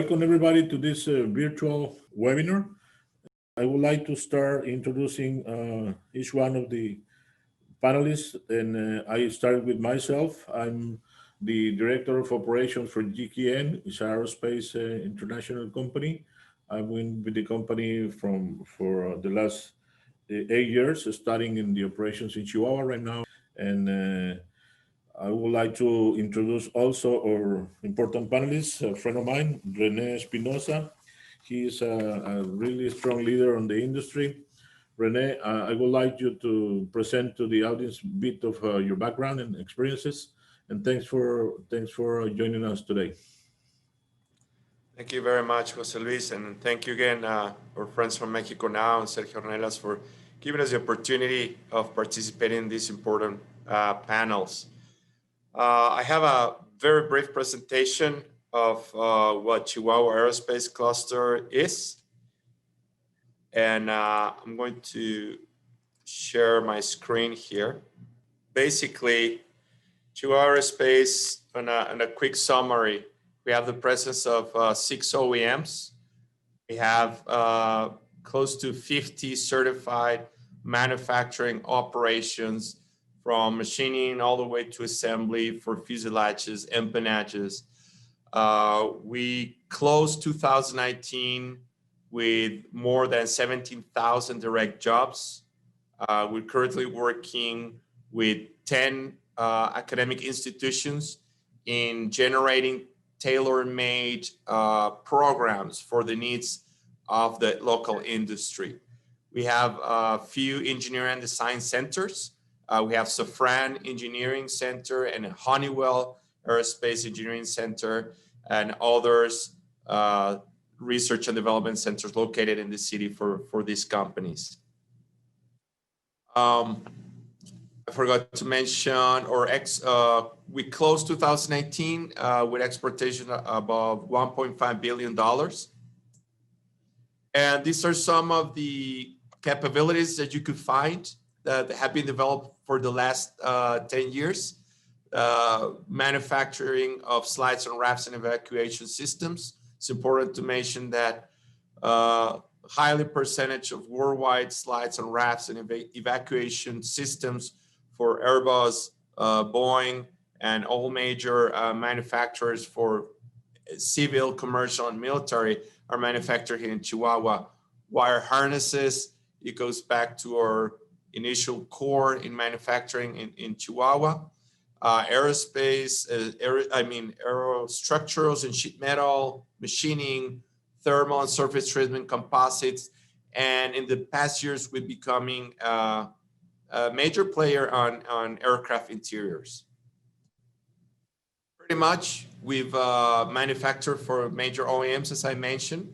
Welcome everybody to this virtual webinar. I would like to start introducing each one of the panelists, and I start with myself. I'm the Director of Operations for GKN, it's Aerospace International Company. I've been with the company for the last 8 years, starting in the operations in Chihuahua right now. And I would like to introduce also our important panelist, a friend of mine, Rene Espinosa. He is a really strong leader on the industry. Rene, I would like you to present to the audience a bit of your background and experiences. And thanks for joining us today. Thank you very much, Jose Luis, and thank you again, our friends from Mexico Now and Sergio Ornelas for giving us the opportunity of participating in these important panels. I have a very brief presentation of what Chihuahua Aerospace Cluster is. And I'm going to share my screen here. Basically, Chihuahua Aerospace, on a quick summary, we have the presence of 6 OEMs. We have close to 50 certified manufacturing operations, from machining all the way to assembly for fuselages, empennages. We closed 2019 with more than 17,000 direct jobs. We're currently working with 10 academic institutions in generating tailor-made programs for the needs of the local industry. We have a few engineering and design centers. We have Safran Engineering Center and Honeywell Aerospace Engineering Center and others research and development centers located in the city for these companies. I forgot to mention, we closed 2018 with exportation above $1.5 billion. And these are some of the capabilities that you could find that have been developed for the last 10 years. Manufacturing of slides and rafts and evacuation systems. It's important to mention that highly percentage of worldwide slides and rafts and evacuation systems for Airbus, Boeing, and all major manufacturers for civil, commercial, and military are manufactured here in Chihuahua. Wire harnesses, it goes back to our initial core in manufacturing in Chihuahua. Aerospace, aerostructurals and sheet metal, machining, thermal and surface treatment, composites. And in the past years, we're becoming a major player on aircraft interiors. Pretty much, we've manufactured for major OEMs, as I mentioned,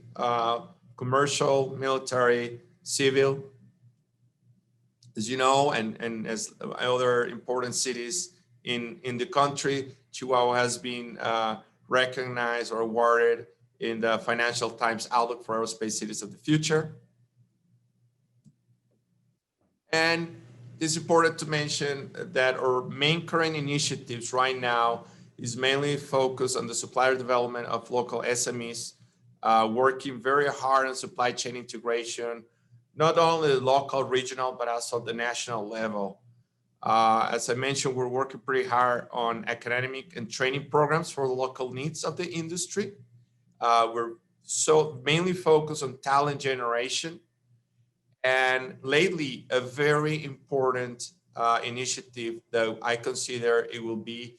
commercial, military, civil. As you know, and as other important cities in the country, Chihuahua has been recognized or awarded in the Financial Times Outlook for Aerospace Cities of the Future. And it's important to mention that our main current initiatives right now is mainly focused on the supplier development of local SMEs, working very hard on supply chain integration, not only the local, regional, but also the national level. As I mentioned, we're working pretty hard on academic and training programs for the local needs of the industry. We're mainly focused on talent generation. And lately, a very important initiative that I consider it will be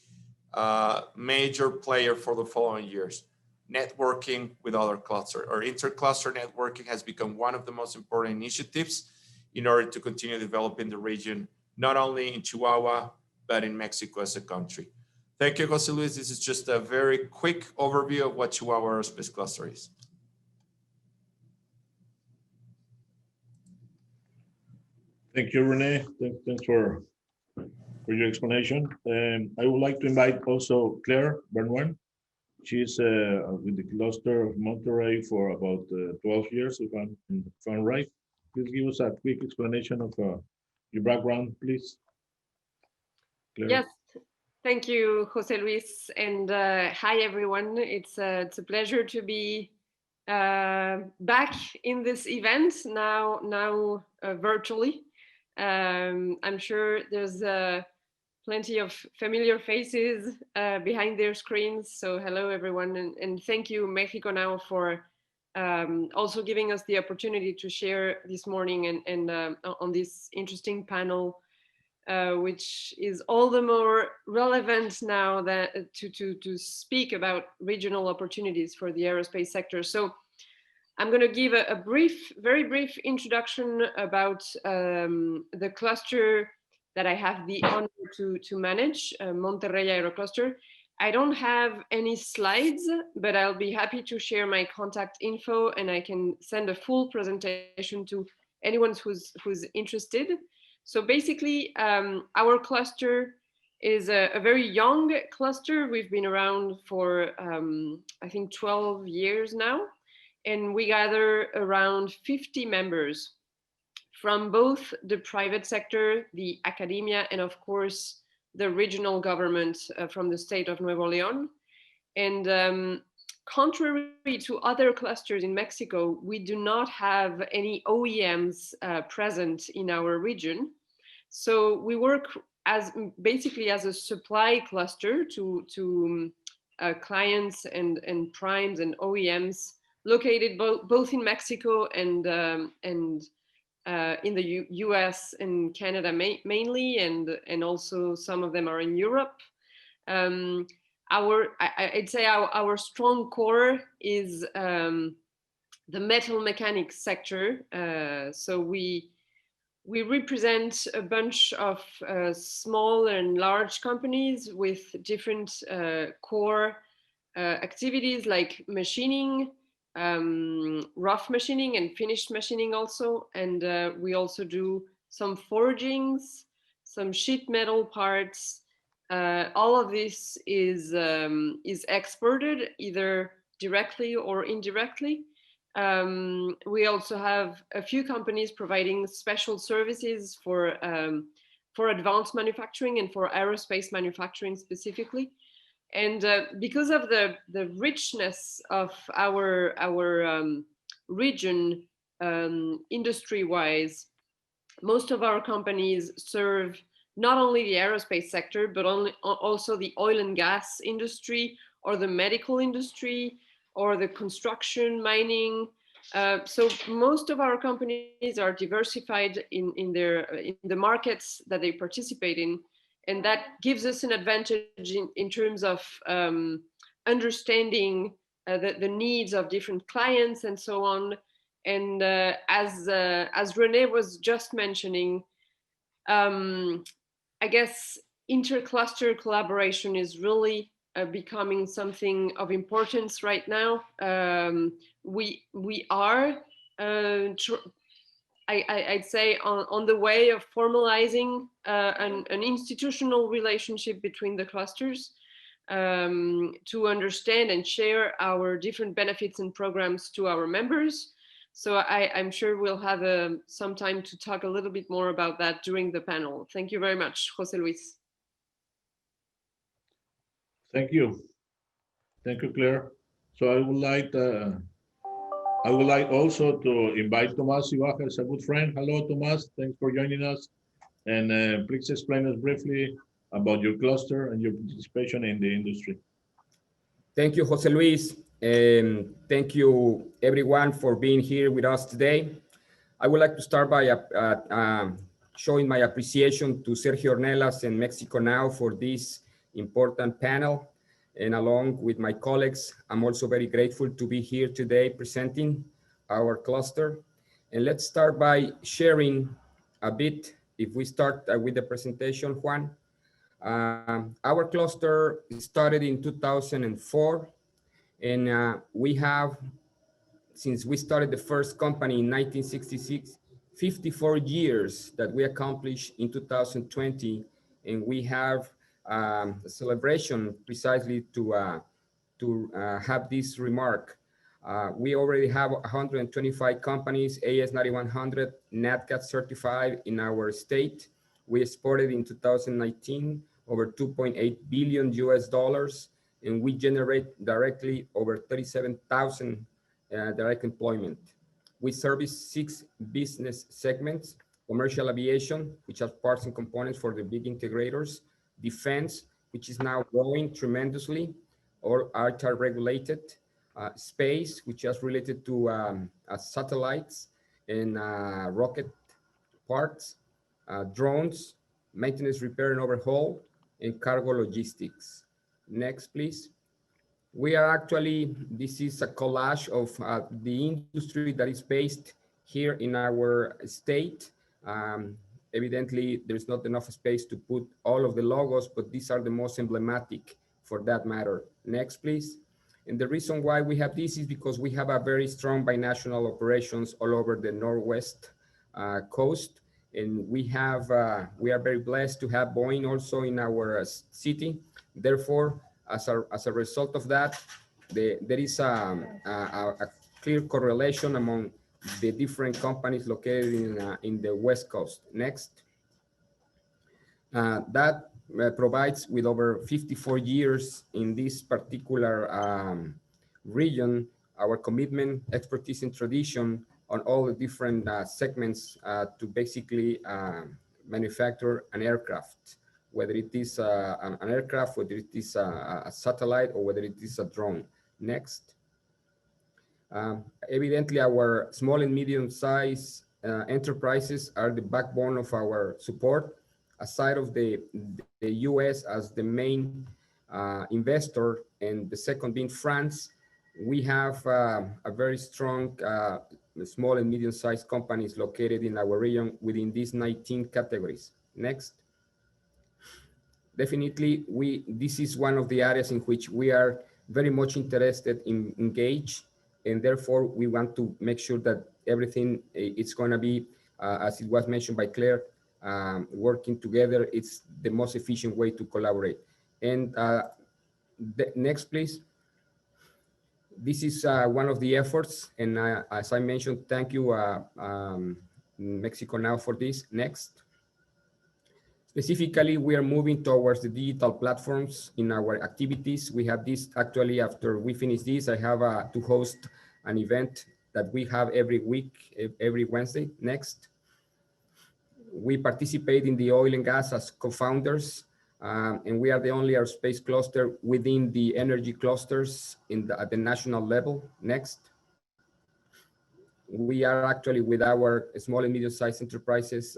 a major player for the following years: networking with other clusters. Or intercluster networking has become one of the most important initiatives in order to continue developing the region, not only in Chihuahua, but in Mexico as a country. Thank you, Jose Luis. This is just a very quick overview of what Chihuahua Aerospace Cluster is. Thank you, Rene. Thanks for your explanation. I would like to invite also Claire Benoit. She's with the cluster of Monterrey for about 12 years, if I'm right. Please give us a quick explanation of your background, please. Claire. Yes, Thank you, Jose Luis, and hi everyone. It's a pleasure to be back in this event now virtually. I'm sure there's plenty of familiar faces behind their screens. So hello everyone, and thank you Mexico Now for also giving us the opportunity to share this morning and on this interesting panel, which is all the more relevant now that to speak about regional opportunities for the aerospace sector. So I'm going to give a brief, very brief introduction about the cluster that I have the honor to manage, Monterrey Aerocluster. I don't have any slides, but I'll be happy to share my contact info, and I can send a full presentation to anyone who's interested. So basically, our cluster is a very young cluster. We've been around for, I think, 12 years now, and we gather around 50 members from both the private sector, the academia, and of course, the regional government from the state of Nuevo León. And contrary to other clusters in Mexico, we do not have any OEMs present in our region. So we work as basically as a supply cluster to clients and primes and OEMs located both in Mexico and in the US and Canada mainly, and also some of them are in Europe. I'd say our strong core is the metal mechanics sector. So we represent a bunch of small and large companies with different core activities like machining, rough machining and finished machining also. And we also do some forgings, some sheet metal parts. All of this is exported either directly or indirectly. We also have a few companies providing special services for advanced manufacturing and for aerospace manufacturing specifically. And because of the richness of our region industry-wise, most of our companies serve not only the aerospace sector, but also the oil and gas industry or the medical industry or the construction, mining. So most of our companies are diversified in the markets that they participate in, and that gives us an advantage in terms of understanding the needs of different clients and so on. And as Renee was just mentioning, I guess intercluster collaboration is really becoming something of importance right now. We are, I'd say, on the way of formalizing an institutional relationship between the clusters to understand and share our different benefits and programs to our members. So I'm sure we'll have some time to talk a little bit more about that during the panel. Thank you very much, Jose Luis. Thank you. Thank you, Claire. So I would like also to invite Tomas Ibaja as a good friend. Hello, Tomas. Thanks for joining us. And please explain us briefly about your cluster and your participation in the industry. Thank you, Jose Luis. And thank you, everyone, for being here with us today. I would like to start by showing my appreciation to Sergio Ornelas and Mexico Now for this important panel. And along with my colleagues, I'm also very grateful to be here today presenting our cluster. And let's start by sharing a bit. If we start with the presentation, Juan. Our cluster started in 2004, and we have, since we started the first company in 1966, 54 years that we accomplished in 2020, and we have a celebration precisely to have this remark. We already have 125 companies, AS9100, NADCAT certified in our state. We exported in 2019 over 2.8 billion US dollars, and we generate directly over 37,000 direct employment. We service 6 business segments: commercial aviation, which has parts and components for the big integrators; defense, which is now growing tremendously, or are regulated; space, which is related to satellites and rocket parts; drones, maintenance, repair, and overhaul; and cargo logistics. Next, please. We are actually, this is a collage of the industry that is based here in our state. Evidently, there's not enough space to put all of the logos, but these are the most emblematic for that matter. Next, please. And the reason why we have this is because we have a very strong binational operations all over the Northwest coast. And we are very blessed to have Boeing also in our city. Therefore, as a result of that, there is a clear correlation among the different companies located in the West Coast. Next. That provides, with over 54 years in this particular region, our commitment, expertise, and tradition on all the different segments to basically manufacture an aircraft, whether it is an aircraft, whether it is a satellite, or whether it is a drone. Next. Evidently, our small and medium-sized enterprises are the backbone of our support. Aside of the US as the main investor, and the second being France, we have a very strong small and medium-sized companies located in our region within these 19 categories. Next. Definitely, this is one of the areas in which we are very much interested in engage, and therefore we want to make sure that everything it's going to be, as it was mentioned by Claire, working together. It's the most efficient way to collaborate. And next, please. This is one of the efforts, and as I mentioned, thank you, Mexico Now, for this. Next. Specifically, we are moving towards the digital platforms in our activities. We have this, actually, after we finish this, I have to host an event that we have every week, every Wednesday. Next. We participate in the oil and gas as co-founders, and we are the only aerospace cluster within the energy clusters at the national level. Next. We are actually, with our small and medium-sized enterprises,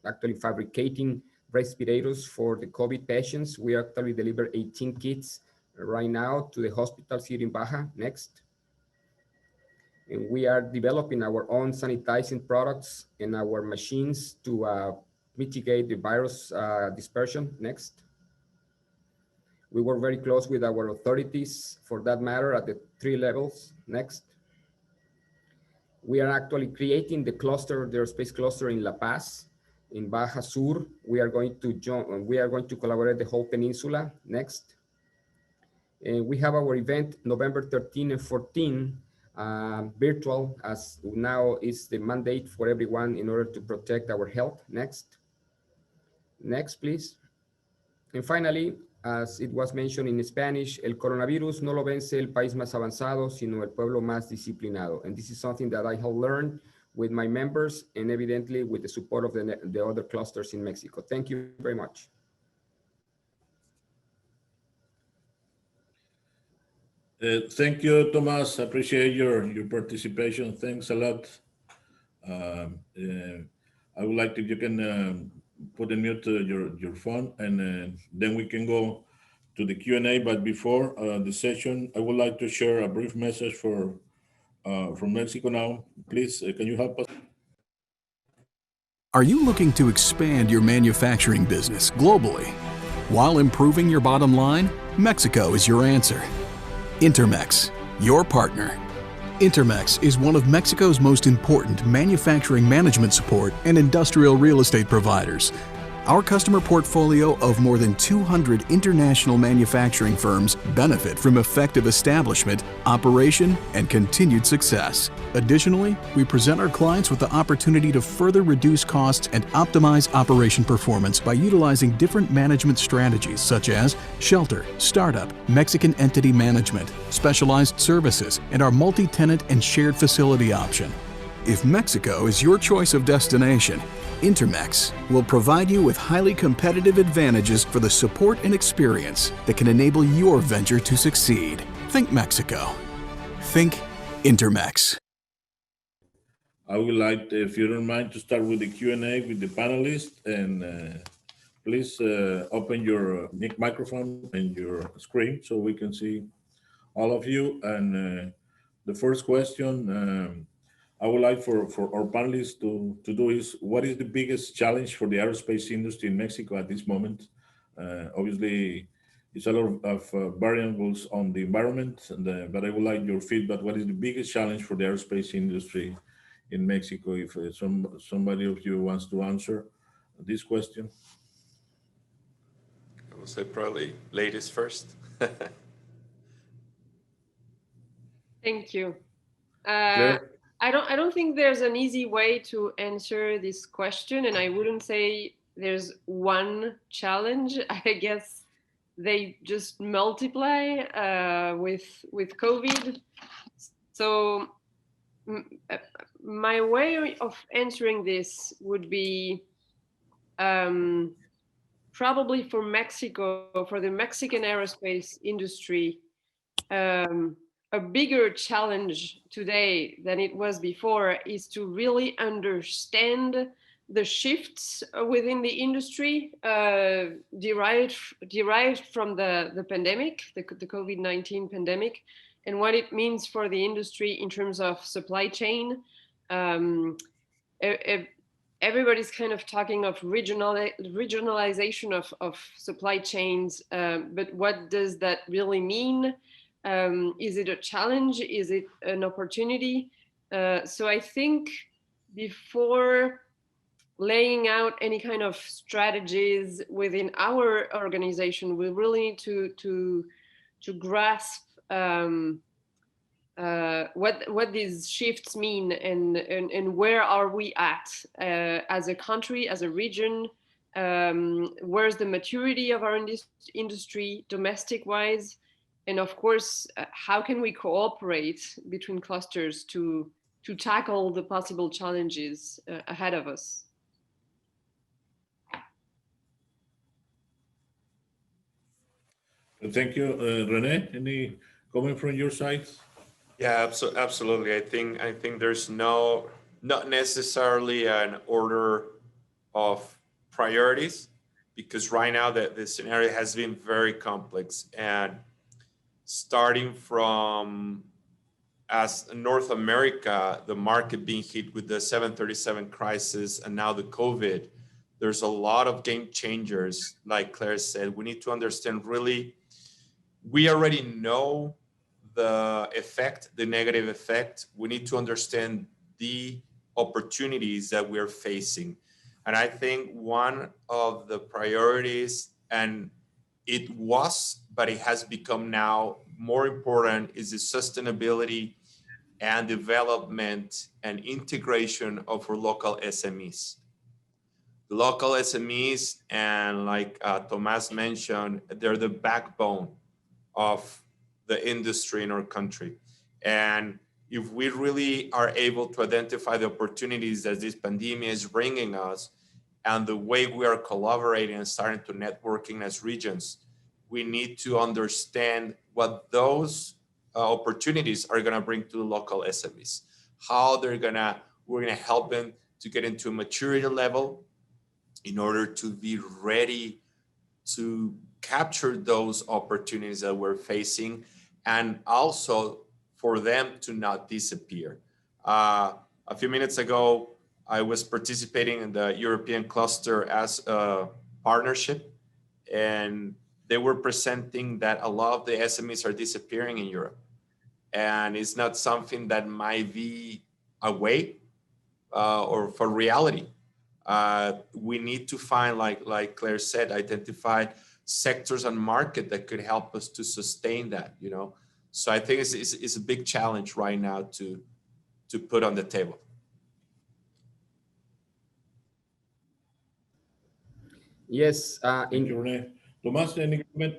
actually fabricating respirators for the COVID patients. We actually deliver 18 kits right now to the hospitals here in Baja. Next. And we are developing our own sanitizing products and our machines to mitigate the virus dispersion. Next. We work very close with our authorities, for that matter, at the 3 levels. Next. We are actually creating the cluster, the aerospace cluster in La Paz, in Baja Sur. We are going to collaborate the whole peninsula. Next. And we have our event November 13 and 14, virtual, as now is the mandate for everyone in order to protect our health. Next. Next, please. And finally, as it was mentioned in Spanish, el coronavirus no lo vence el país más avanzado, sino el pueblo más disciplinado. And this is something that I have learned with my members, and evidently with the support of the other clusters in Mexico. Thank you very much. Thank you, Tomas. Appreciate your participation. Thanks a lot. I would like to, you can put on mute your phone, and then we can go to the Q&A. But before the session, I would like to share a brief message from Mexico Now. Please, can you help us? Are you looking to expand your manufacturing business globally while improving your bottom line? Mexico is your answer. Intermex, your partner. Intermex is one of Mexico's most important manufacturing management support and industrial real estate providers. Our customer portfolio of more than 200 international manufacturing firms benefit from effective establishment, operation, and continued success. Additionally, we present our clients with the opportunity to further reduce costs and optimize operation performance by utilizing different management strategies such as shelter, startup, Mexican entity management, specialized services, and our multi-tenant and shared facility option. If Mexico is your choice of destination, Intermex will provide you with highly competitive advantages for the support and experience that can enable your venture to succeed. Think Mexico. Think Intermex. I would like, if you don't mind, to start with the Q&A with the panelists, and please open your microphone and your screen so we can see all of you. And the first question I would like for our panelists to do is, what is the biggest challenge for the aerospace industry in Mexico at this moment? Obviously, it's a lot of variables on the environment, but I would like your feedback. What is the biggest challenge for the aerospace industry in Mexico? If somebody of you wants to answer this question. I will say probably ladies first. Thank you. Claire? I don't think there's an easy way to answer this question, and I wouldn't say there's one challenge. I guess they just multiply with COVID. So my way of answering this would be probably for Mexico, for the Mexican aerospace industry, a bigger challenge today than it was before is to really understand the shifts within the industry derived from the pandemic, the COVID-19 pandemic, and what it means for the industry in terms of supply chain. Everybody's kind of talking of regionalization of supply chains, but what does that really mean? Is it a challenge? Is it an opportunity? So I think before laying out any kind of strategies within our organization, we really need to grasp what these shifts mean and where are we at as a country, as a region. Where's the maturity of our industry domestic wise? And of course, how can we cooperate between clusters to tackle the possible challenges ahead of us? Thank you, Rene. Any comment from your side? Yeah, absolutely. I think there's not necessarily an order of priorities, because right now the scenario has been very complex, and starting from as North America, the market being hit with the 737 crisis and now the COVID, there's a lot of game changers. Like Claire said, we need to understand really, we already know the effect, the negative effect. We need to understand the opportunities that we're facing. And I think one of the priorities, and it was, but it has become now more important, is the sustainability and development and integration of our local SMEs. The local SMEs, and like Tomas mentioned, they're the backbone of the industry in our country. And if we really are able to identify the opportunities that this pandemic is bringing us, and the way we are collaborating and starting to networking as regions, we need to understand what those opportunities are going to bring to the local SMEs, how we're going to help them to get into a maturity level in order to be ready to capture those opportunities that we're facing, and also for them to not disappear. A few minutes ago, I was participating in the European cluster as a partnership, and they were presenting that a lot of the SMEs are disappearing in Europe. And it's not something that might be away or for reality. We need to find, like Claire said, identify sectors and market that could help us to sustain that, you know. So I think it's a big challenge right now to put on the table. Yes, Thank you, Rene. Tomas, any comment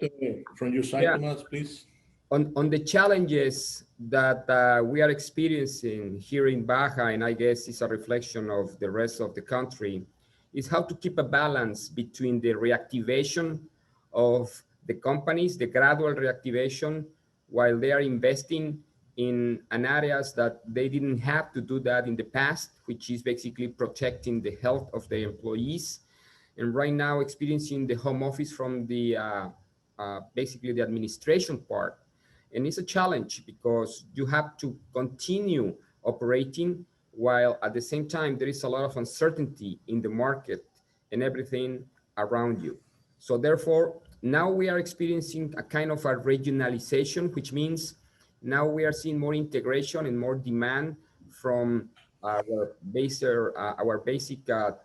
from your side, Yeah. Tomas, please? On the challenges that we are experiencing here in Baja, and I guess it's a reflection of the rest of the country, is how to keep a balance between the reactivation of the companies, the gradual reactivation, while they are investing in an areas that they didn't have to do that in the past, which is basically protecting the health of the employees. And right now experiencing the home office from the basically the administration part. And it's a challenge because you have to continue operating while at the same time there is a lot of uncertainty in the market and everything around you. So therefore, now we are experiencing a kind of a regionalization, which means now we are seeing more integration and more demand from our basic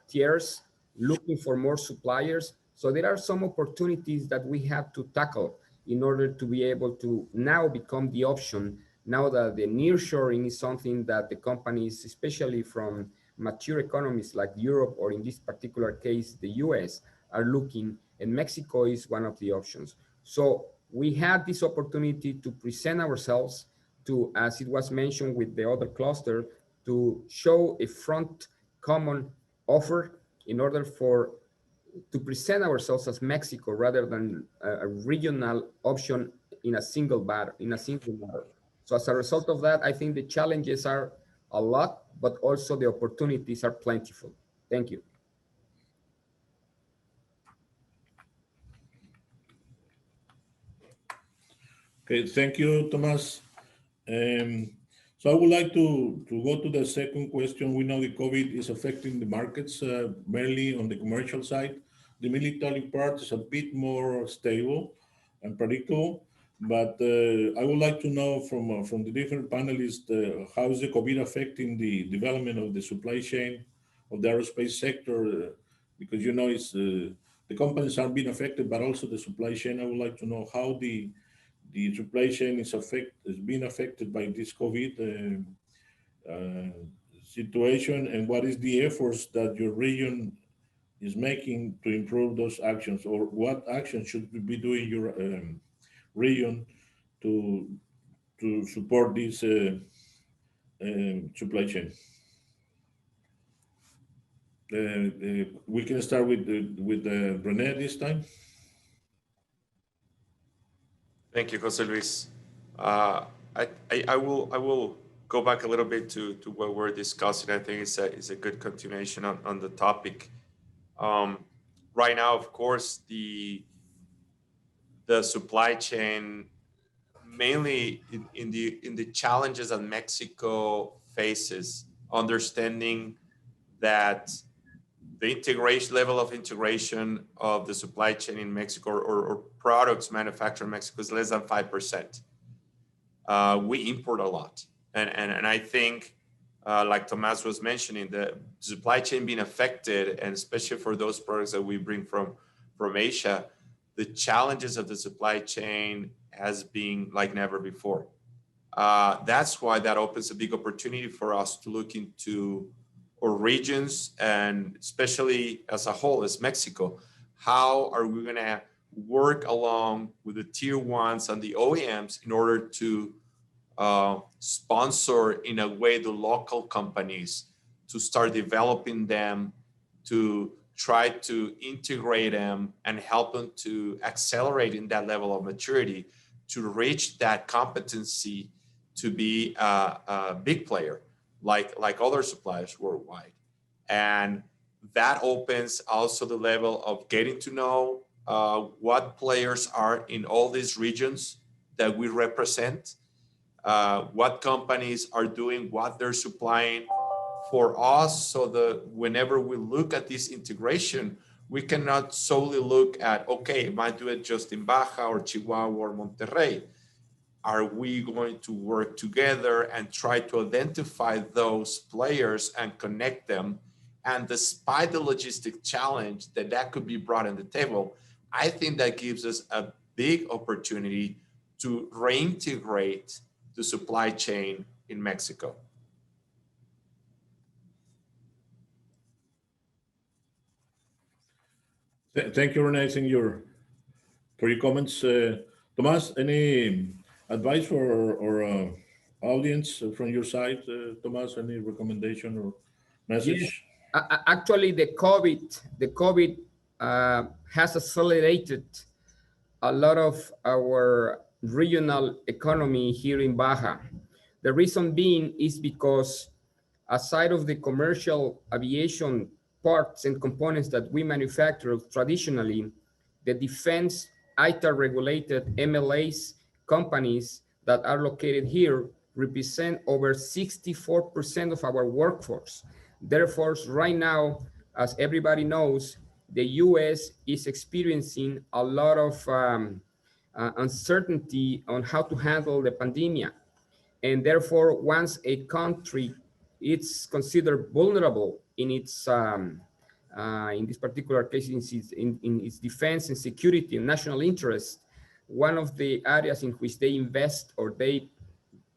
tiers, looking for more suppliers. So there are some opportunities that we have to tackle in order to be able to now become the option, now that the nearshoring is something that the companies, especially from mature economies like Europe, or in this particular case, the US, are looking, and Mexico is one of the options. So we had this opportunity to present ourselves to, as it was mentioned with the other cluster, to show a front common offer in order to present ourselves as Mexico rather than a regional option in a single matter. So as a result of that, I think the challenges are a lot, but also the opportunities are plentiful. Thank you. Okay, thank you, Tomas. So I would like to go to the second question. We know the COVID is affecting the markets, mainly on the commercial side. The military part is a bit more stable and predictable, but I would like to know from the different panelists, how is the COVID affecting the development of the supply chain of the aerospace sector? Because you know the companies are being affected, but also the supply chain. I would like to know how the supply chain is being affected by this COVID situation, and what is the efforts that your region is making to improve those actions, or what actions should we be doing your region to support this supply chain? We can start with Rene this time. Thank you, Jose Luis. I will go back a little bit to what we're discussing. I think it's a good continuation on the topic. Right now, of course, the supply chain, mainly in the challenges that Mexico faces, understanding that the level of integration of the supply chain in Mexico, or products manufactured in Mexico, is less than 5%. We import a lot. And I think, like Tomas was mentioning, the supply chain being affected, and especially for those products that we bring from Asia, the challenges of the supply chain has been like never before. That's why that opens a big opportunity for us to look into our regions, and especially as a whole, as Mexico. How are we going to work along with the tier ones and the OEMs in order to sponsor in a way the local companies, to start developing them, to try to integrate them and help them to accelerate in that level of maturity, to reach that competency to be a big player like other suppliers worldwide. And that opens also the level of getting to know what players are in all these regions that we represent, what companies are doing, what they're supplying for us, so that whenever we look at this integration, we cannot solely look at, okay, am I doing it just in Baja or Chihuahua or Monterrey? Are we going to work together and try to identify those players and connect them And despite the logistic challenge that could be brought on the table, I think that gives us a big opportunity to reintegrate the supply chain in Mexico. Thank you, Rene. Thank you for your comments. Tomas, any advice for our audience from your side? Tomas, any recommendation or Yes, message? actually, the COVID has accelerated a lot of our regional economy here in Baja. The reason being is because aside of the commercial aviation parts and components that we manufacture traditionally, the defense ITAR regulated MLAs companies that are located here represent over 64% of our workforce. Therefore, right now, as everybody knows, the US is experiencing a lot of uncertainty on how to handle the pandemic. And therefore, once a country is considered vulnerable in this particular case, in its defense and security and national interest, one of the areas in which they invest or they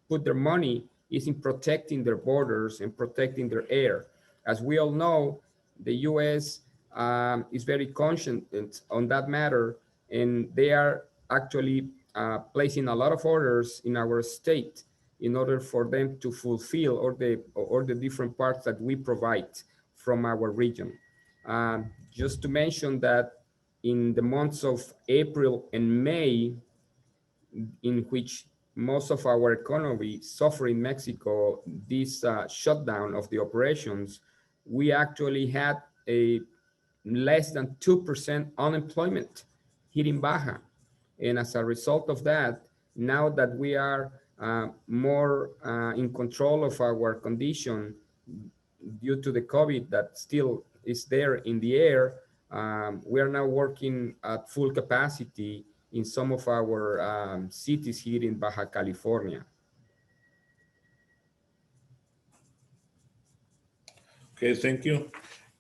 put their money is in protecting their borders and protecting their air. As we all know, the US is very conscious on that matter, and they are actually placing a lot of orders in our state in order for them to fulfill all the different parts that we provide from our region. Just to mention that in the months of April and May, in which most of our economy suffered in Mexico, this shutdown of the operations, we actually had a less than 2% unemployment here in Baja. And as a result of that, now that we are more in control of our condition due to the COVID that still is there in the air, we are now working at full capacity in some of our cities here in Baja California. Okay, thank you.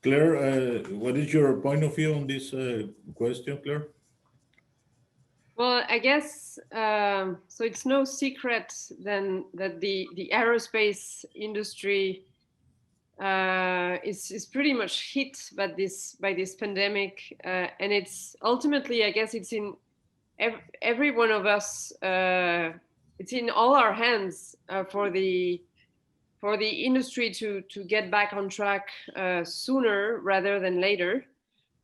Claire, what is your point of view on this question, Claire? Well, I guess so. It's no secret then that the aerospace industry is pretty much hit by this pandemic, and it's ultimately, I guess, it's in every one of us. It's in all our hands for the industry to get back on track sooner rather than later.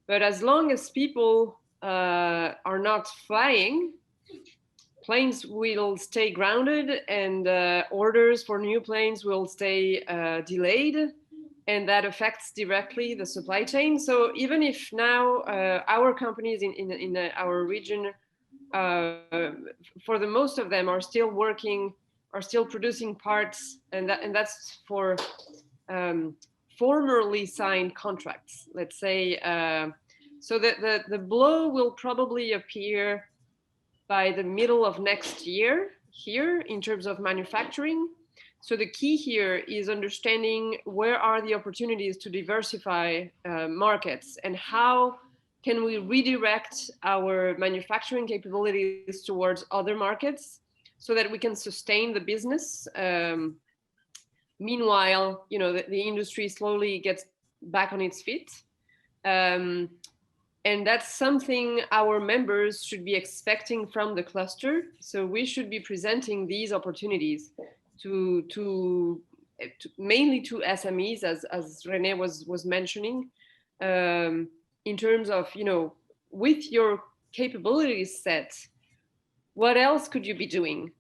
But as long as people are not flying, planes will stay grounded, and orders for new planes will stay delayed, and that affects directly the supply chain. So even if now our companies in our region, for the most of them, are still working, are still producing parts, and that's for formerly signed contracts, let's say. So the blow will probably appear by the middle of next year here in terms of manufacturing. So the key here is understanding where are the opportunities to diversify markets, and how can we redirect our manufacturing capabilities towards other markets so that we can sustain the business. Meanwhile, the industry slowly gets back on its feet. And that's something our members should be expecting from the cluster. So we should be presenting these opportunities to mainly to SMEs, as Rene was mentioning, in terms of, with your capabilities set, what else could you be doing?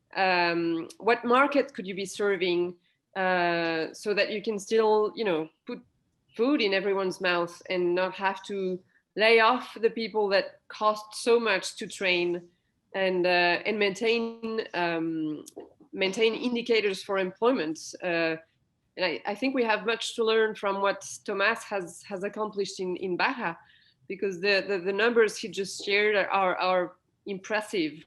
What market could you be serving so that you can still, put food in everyone's mouth and not have to lay off the people that cost so much to train and maintain indicators for employment. And I think we have much to learn from what Tomas has accomplished in Baja, because the numbers he just shared are impressive.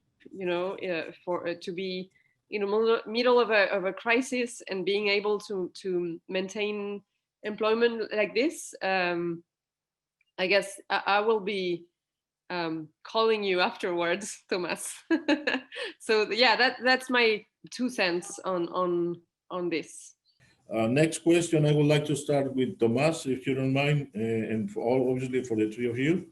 For to be in the middle of a crisis and being able to maintain employment like this, I guess I will be calling you afterwards, Thomas. So yeah, that's my 2 cents on this. Next question, I would like to start with Tomas, if you don't mind, and for all, obviously for the three of you.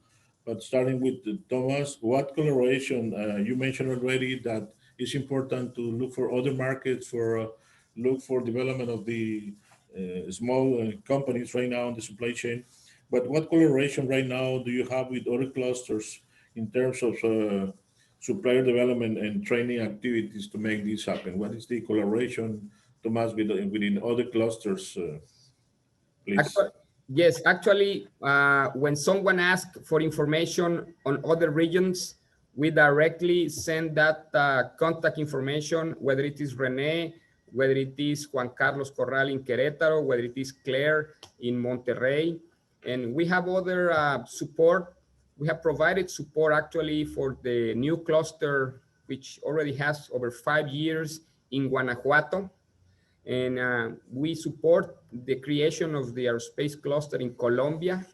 But starting with Thomas, what collaboration, you mentioned already that it's important to look for other markets, look for development of the small companies right now in the supply chain. But what collaboration right now do you have with other clusters in terms of supplier development and training activities to make this happen? What is the collaboration, Tomas, within other clusters, please? Yes, actually, when someone asks for information on other regions, we directly send that contact information, whether it is Rene, whether it is Juan Carlos Corral in Querétaro, whether it is Claire in Monterrey. And we have other support. We have provided support actually for the new cluster, which already has over 5 years in Guanajuato. And we support the creation of the aerospace cluster in Colombia.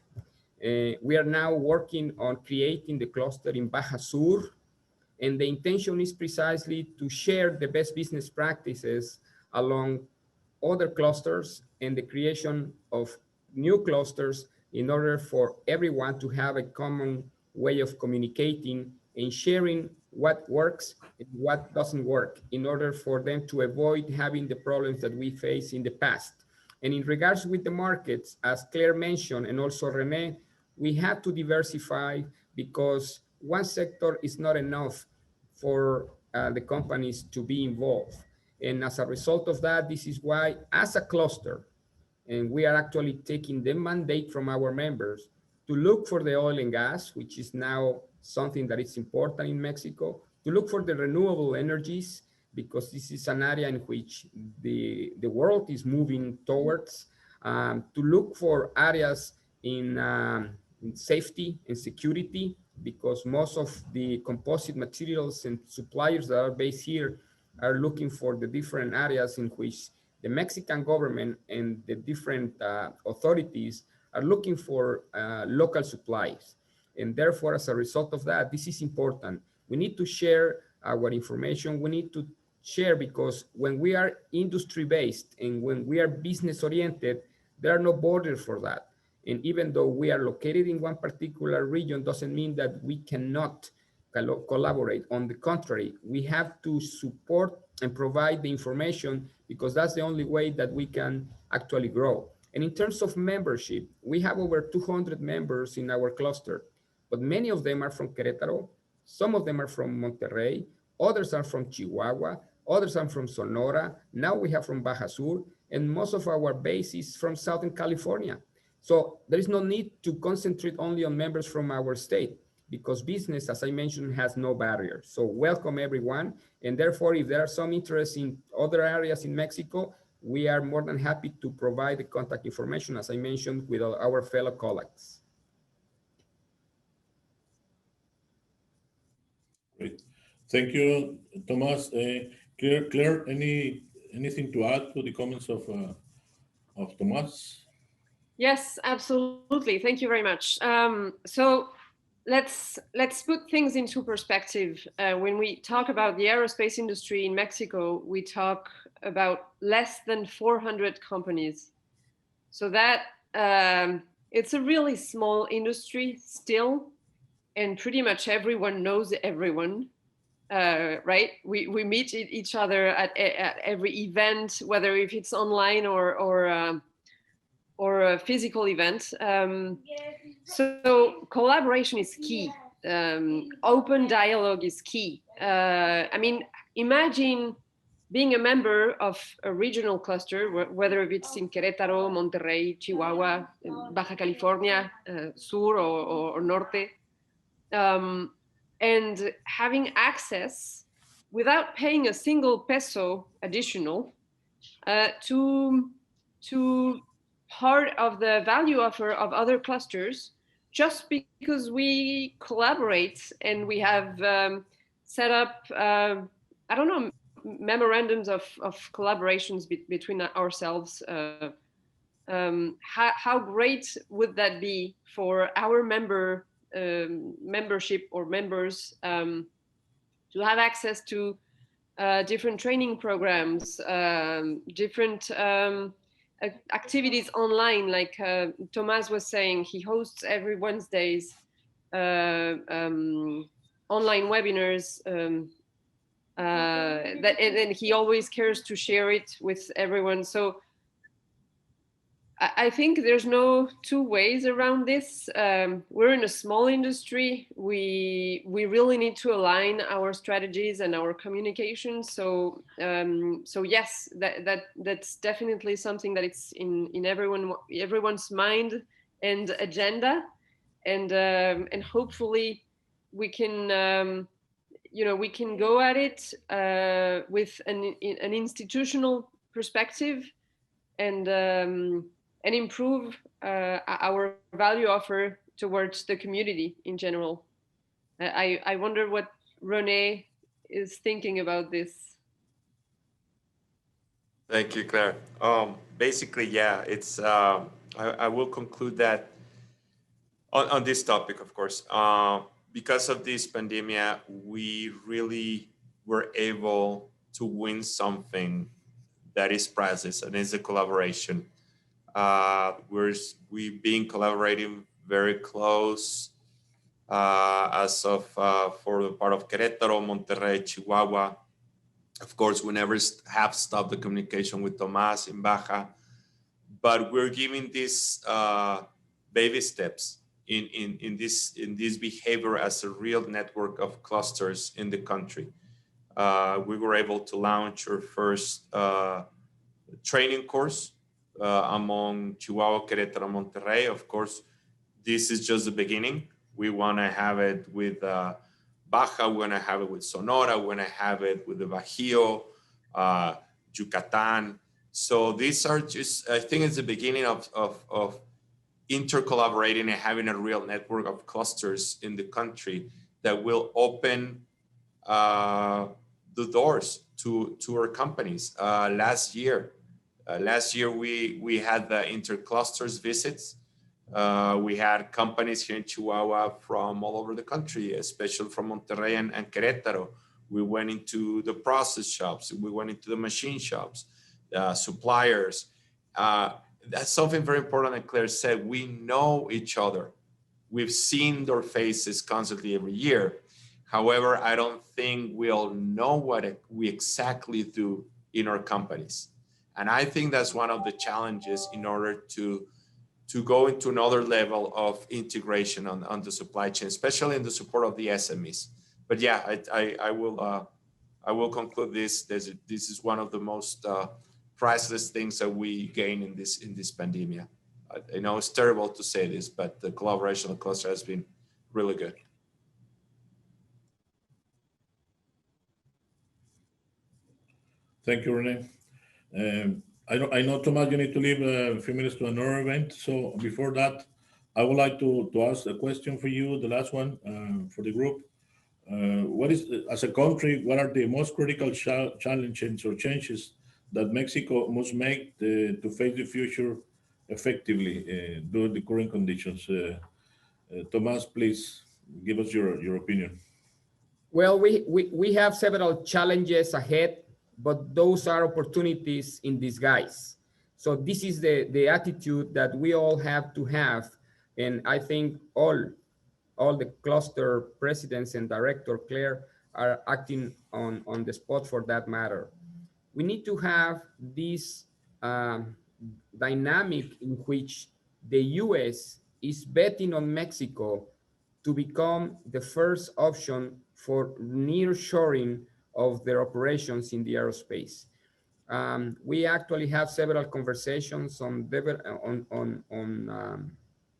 We are now working on creating the cluster in Baja Sur, and the intention is precisely to share the best business practices along other clusters and the creation of new clusters in order for everyone to have a common way of communicating and sharing what works and what doesn't work in order for them to avoid having the problems that we faced in the past. And in regards with the markets, as Claire mentioned, and also Rene, we have to diversify because one sector is not enough for the companies to be involved. And as a result of that, this is why, as a cluster, and we are actually taking the mandate from our members to look for the oil and gas, which is now something that is important in Mexico, to look for the renewable energies, because this is an area in which the world is moving towards, to look for areas in safety and security, because most of the composite materials and suppliers that are based here are looking for the different areas in which the Mexican government and the different authorities are looking for local supplies. And therefore, as a result of that, this is important. We need to share our information. We need to share because when we are industry-based and when we are business-oriented, there are no borders for that. And even though we are located in one particular region, doesn't mean that we cannot collaborate. On the contrary, we have to support and provide the information because that's the only way that we can actually grow. And in terms of membership, we have over 200 members in our cluster, but many of them are from Querétaro, some of them are from Monterrey, others are from Chihuahua, others are from Sonora, now we have from Baja Sur, and most of our base is from Southern California. So there is no need to concentrate only on members from our state because business, as I mentioned, has no barriers. So welcome everyone. And therefore, if there are some interest in other areas in Mexico, we are more than happy to provide the contact information, as I mentioned, with our fellow colleagues. Great. Thank you, Thomas. Claire, anything to add to the comments of Thomas? Yes, absolutely. Thank you very much. So let's put things into perspective. When we talk about the aerospace industry in Mexico, we talk about less than 400 companies. So that it's a really small industry still, and pretty much everyone knows everyone. Right? We meet each other at every event, whether if it's online or a physical event. So collaboration is key. Open dialogue is key. I mean, imagine being a member of a regional cluster, whether it's in Querétaro, Monterrey, Chihuahua, Baja California, Sur or Norte, and having access without paying a single peso additional to part of the value offer of other clusters, just because we collaborate and we have set up, I don't know, memorandums of collaborations between ourselves how great would that be for our membership or members to have access to different training programs, different activities online, like Thomas was saying. He hosts every Wednesdays online webinars and he always cares to share it with everyone. So I think there's no two ways around this. We're in a small industry. We really need to align our strategies and our communication. So yes, that's definitely something that it's in everyone's mind and agenda, and hopefully we can we can go at it with an institutional perspective and improve our value offer towards the community in general. I wonder what René is thinking about this. Thank you, Claire. Basically, yeah, it's. I will conclude that on this topic, of course, because of this pandemic, we really were able to win something that is priceless, and it's a collaboration. We've been collaborating very close as of for the part of Querétaro, Monterrey, Chihuahua. Of course, we never have stopped the communication with Tomás in Baja, but we're giving these baby steps in this behavior as a real network of clusters in the country. We were able to launch our first training course among Chihuahua, Querétaro, Monterrey. Of course, this is just the beginning. We want to have it with Baja, we want to have it with Sonora, we want to have it with the Bajío, Yucatan. So these are just, I think it's the beginning of intercollaborating and having a real network of clusters in the country that will open the doors to our companies. Last year we had the interclusters visits. We had companies here in Chihuahua from all over the country, especially from Monterrey and Querétaro. We went into the process shops, we went into the machine shops, suppliers. That's something very important that Claire said. We know each other. We've seen their faces constantly every year. However, I don't think we all know what we exactly do in our companies. And I think that's one of the challenges in order to go into another level of integration on the supply chain, especially in the support of the SMEs. But yeah, I will conclude this. This is one of the most priceless things that we gain in this pandemic. I know it's terrible to say this, but the collaboration of cluster has been really good. Thank you, Rene. I know, Thomas, you need to leave a few minutes to another event. So before that, I would like to ask a question for you, the last one for the group. What is, as a country, what are the most critical challenges or changes that Mexico must make to face the future effectively during the current conditions? Thomas, please give us your opinion. Well, we have several challenges ahead, but those are opportunities in disguise. So this is the attitude that we all have to have. And I think all the cluster presidents and director, Claire, are acting on the spot for that matter. We need to have this dynamic in which the US is betting on Mexico to become the first option for nearshoring of their operations in the aerospace. We actually have several conversations on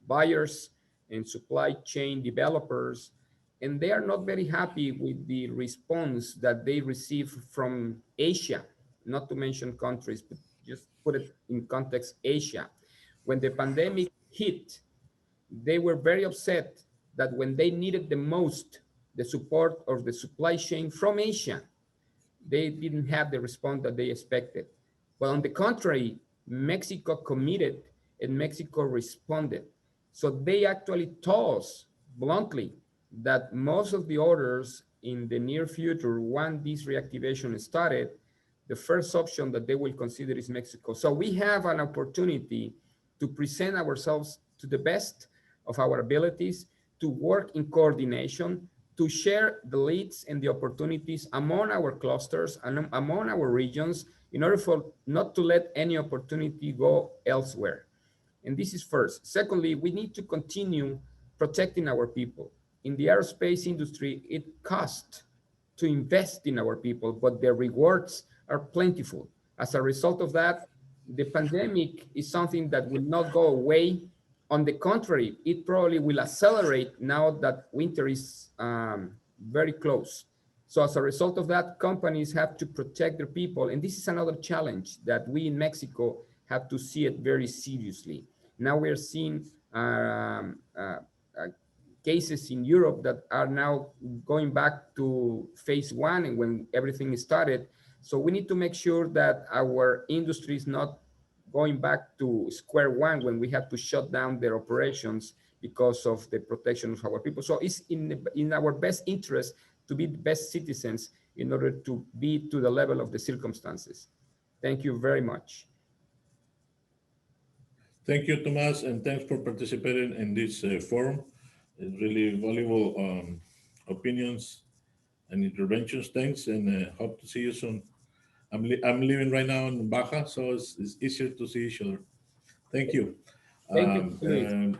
buyers and supply chain developers, and they are not very happy with the response that they receive from Asia, not to mention countries, but just put it in context, Asia. When the pandemic hit, they were very upset that when they needed the most the support of the supply chain from Asia, they didn't have the response that they expected. But on the contrary, Mexico committed and Mexico responded. So they actually told us bluntly that most of the orders in the near future, when this reactivation started, the first option that they will consider is Mexico. So we have an opportunity to present ourselves to the best of our abilities, to work in coordination, to share the leads and the opportunities among our clusters and among our regions in order for not to let any opportunity go elsewhere. And this is first. Secondly, we need to continue protecting our people. In the aerospace industry, it costs to invest in our people, but the rewards are plentiful. As a result of that, the pandemic is something that will not go away. On the contrary, it probably will accelerate now that winter is very close. So as a result of that, companies have to protect their people. And this is another challenge that we in Mexico have to see it very seriously. Now we're seeing cases in Europe that are now going back to phase one and when everything started. So we need to make sure that our industry is not going back to square one when we have to shut down their operations because of the protection of our people. So it's in our best interest to be the best citizens in order to be to the level of the circumstances. Thank you very much. Thank you, Tomas, and thanks for participating in this forum. It's really valuable opinions and interventions. Thanks, and hope to see you soon. I'm living right now in Baja, so it's easier to see each other. Thank you. Thank you.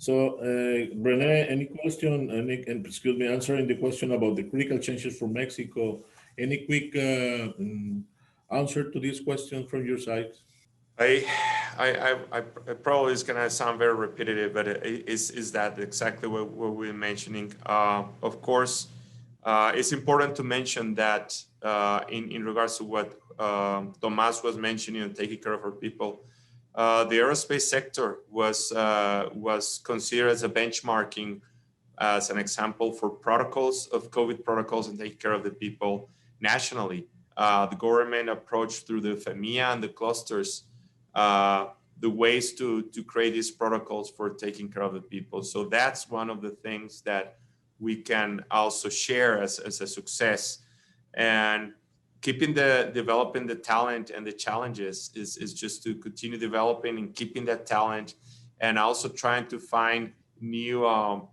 Rene, any question? Excuse me, answering the question about the critical changes for Mexico. Any quick answer to this question from your side? I probably is gonna sound very repetitive, but is that exactly what we're mentioning? Of course, it's important to mention that in regards to what Tomas was mentioning and taking care of our people, the aerospace sector was considered as a benchmarking, as an example for protocols of COVID protocols and taking care of the people nationally. The government approached through the FEMIA and the clusters the ways to create these protocols for taking care of the people. So that's one of the things that we can also share as a success. And developing the talent and the challenges is just to continue developing and keeping that talent, and also trying to find all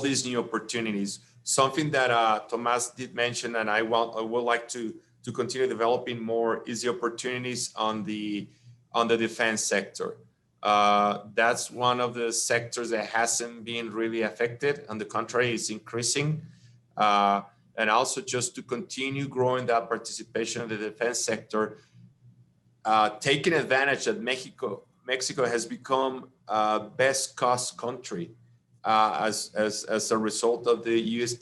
these new opportunities. Something that Tomas did mention, and I would like to continue developing more, is the opportunities on the defense sector. That's one of the sectors that hasn't been really affected. On the contrary, it's increasing. And also just to continue growing that participation in the defense sector, taking advantage that Mexico has become a best cost country as a result of the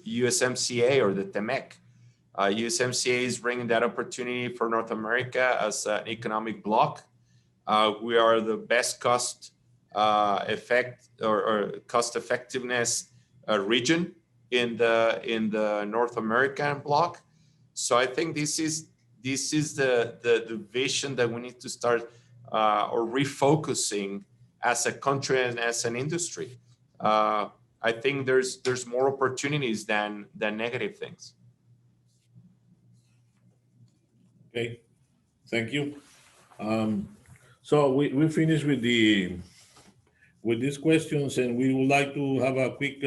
USMCA or the TEMEC. USMCA is bringing that opportunity for North America as an economic bloc. We are the best cost cost effectiveness region in the North American bloc. So I think this is the vision that we need to start or refocusing as a country and as an industry. I think there's more opportunities than negative things. Okay, thank you. So we finished with these questions, and we would like to have a quick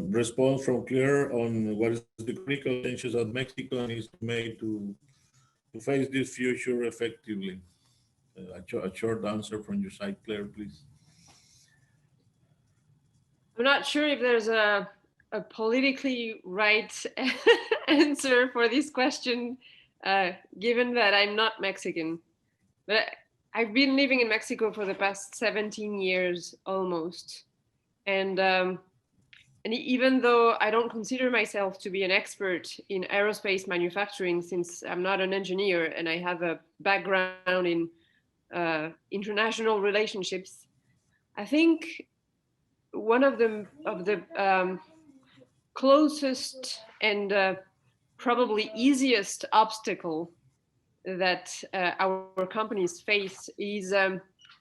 response from Claire on what is the critical changes that Mexico needs to make to face this future effectively. A short answer from your side, Claire, please. I'm not sure if there's a politically right answer for this question, given that I'm not Mexican. But I've been living in Mexico for the past 17 years almost. And even though I don't consider myself to be an expert in aerospace manufacturing, since I'm not an engineer and I have a background in international relationships, I think one of the closest and probably easiest obstacle that our companies face is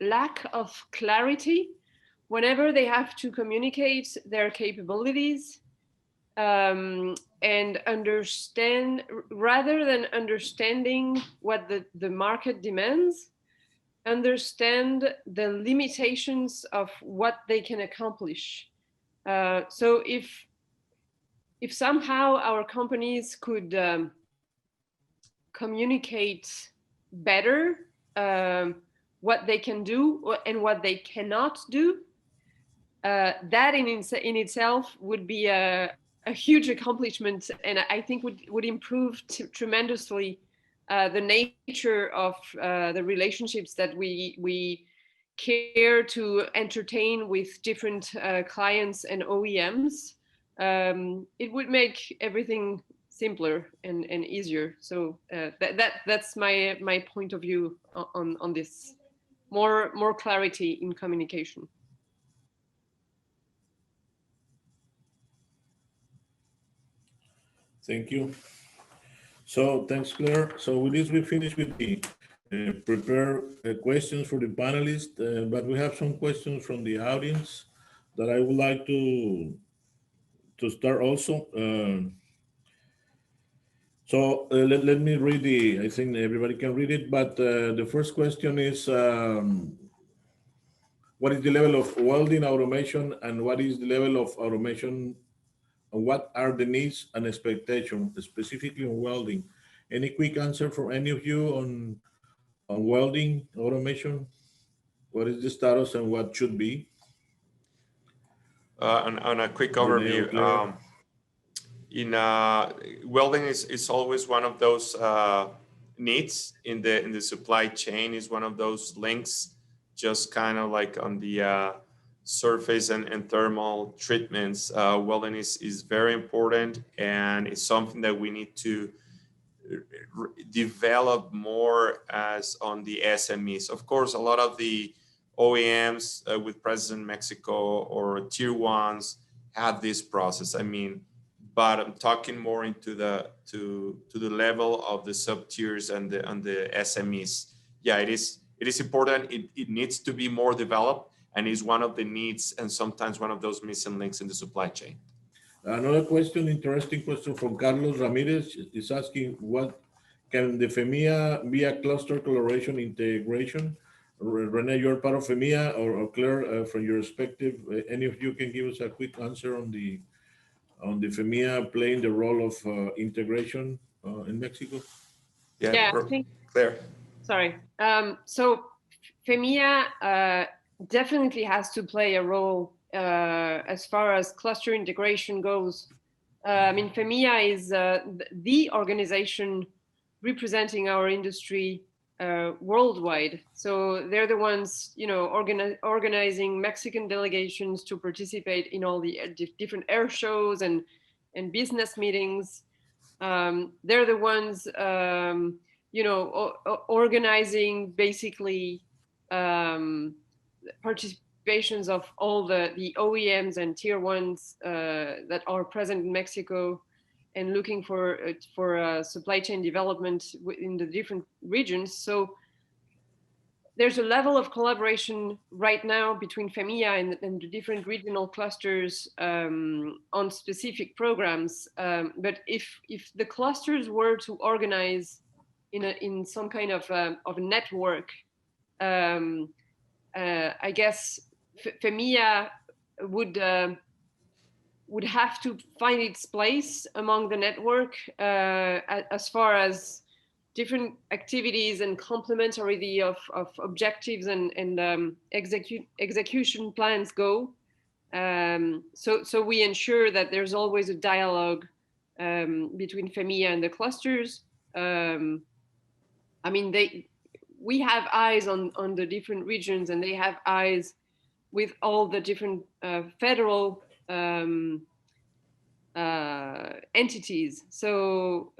lack of clarity whenever they have to communicate their capabilities, and understand, rather than understanding what the market demands, understand the limitations of what they can accomplish. So if somehow our companies could communicate better what they can do and what they cannot do, that in itself would be a huge accomplishment, and I think would improve tremendously the nature of the relationships that we care to entertain with different clients and OEMs. It would make everything simpler and easier. So that's my point of view on this. More clarity in communication. Thank you. So thanks, Claire. So with this, we finish with the prepare questions for the panelists, but we have some questions from the audience that I would like to start also. So let me read I think everybody can read it, but the first question is, what is the level of welding automation, and what is the level of automation, and what are the needs and expectations, specifically on welding? Any quick answer from any of you on welding automation? What is the status and what should be? On a quick Renee or overview, Claire? in welding is always one of those needs in the supply chain, is one of those links, just kind of like on the surface and thermal treatments. Welding is very important, and it's something that we need to develop more as on the SMEs. Of course, a lot of the OEMs with presence in Mexico or tier ones have this process. I mean, but I'm talking more into the to the level of the sub tiers and the SMEs. Yeah, it is important. It needs to be more developed, and is one of the needs, and sometimes one of those missing links in the supply chain. Another question, interesting question from Carlos Ramirez, is asking, what can the FEMIA be a cluster collaboration integration? Rene, you're part of FEMIA, or Claire, from your perspective, any of you can give us a quick answer on the FEMIA playing the role of integration in Mexico? Yeah, I think, Claire. sorry. So FEMIA definitely has to play a role as far as cluster integration goes. I mean, FEMIA is the organization representing our industry worldwide. So they're the ones, organizing Mexican delegations to participate in all the different air shows and business meetings. They're the ones, organizing basically participations of all the OEMs and tier ones that are present in Mexico, and looking for supply chain development in the different regions. So there's a level of collaboration right now between FEMIA and the different regional clusters on specific programs. But if the clusters were to organize in some kind of a network, I guess FEMIA would have to find its place among the network as far as different activities and complementarity of objectives and execution plans go. So we ensure that there's always a dialogue between FEMIA and the clusters. I mean, we have eyes on the different regions, and they have eyes with all the different federal entities. So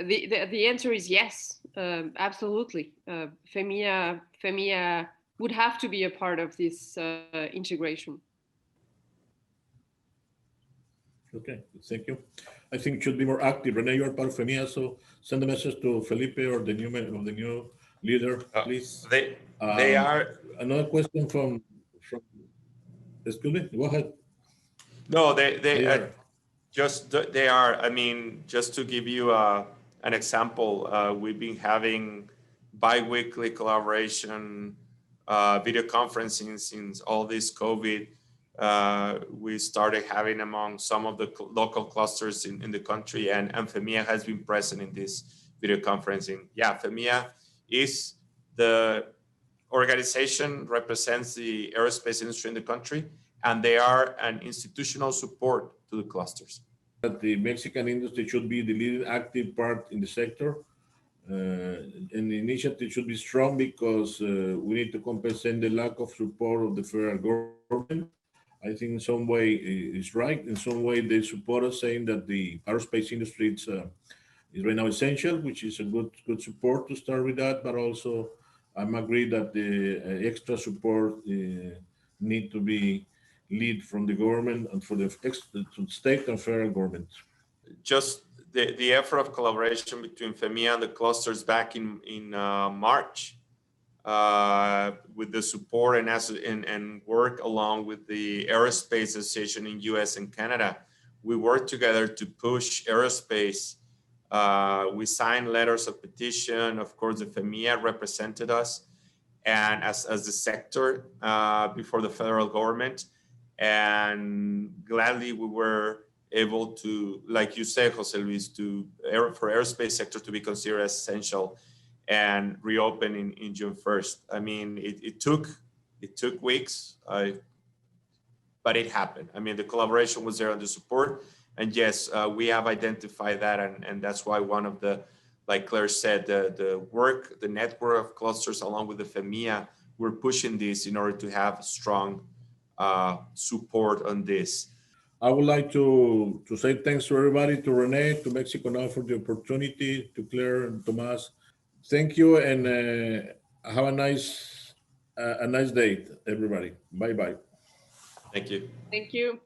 the answer is yes, absolutely. FEMIA would have to be a part of this integration. Okay, thank you. I think it should be more active. Rene, you are part of FEMIA, so send a message to Felipe or the new leader, please. They are. Another question from excuse me, go ahead. No, They are. they are. I mean, just to give you an example, we've been having bi-weekly collaboration, video conferencing since all this COVID. We started having among some of the local clusters in the country, and FEMIA has been present in this video conferencing. Yeah, FEMIA is the organization, represents the aerospace industry in the country, and they are an institutional support to the clusters. That the Mexican industry should be the leading active part in the sector. And the initiative should be strong because we need to compensate the lack of support of the federal government. I think in some way it's right. In some way they support us, saying that the aerospace industry is right now essential, which is a good support to start with that. But also I'm agree that the extra support need to be lead from the government and for the state and federal government. Just the effort of collaboration between FEMIA and the clusters back in March, with the support and work along with the Aerospace Association in US and Canada. We worked together to push aerospace. We signed letters of petition. Of course, the FEMIA represented us and as the sector before the federal government. And gladly we were able to, like you said, Jose Luis, for aerospace sector to be considered as essential and reopen in June 1st. I mean, it took weeks, but it happened. I mean, the collaboration was there and the support. And yes, we have identified that. And that's why one of the, like Claire said, the work, the network of clusters along with the FEMIA, we're pushing this in order to have strong support on this. I would like to say thanks to everybody, to Rene, to Mexico Now for the opportunity, to Claire and Tomas. Thank you, and have a nice day, everybody. Bye-bye. Thank you. Thank you.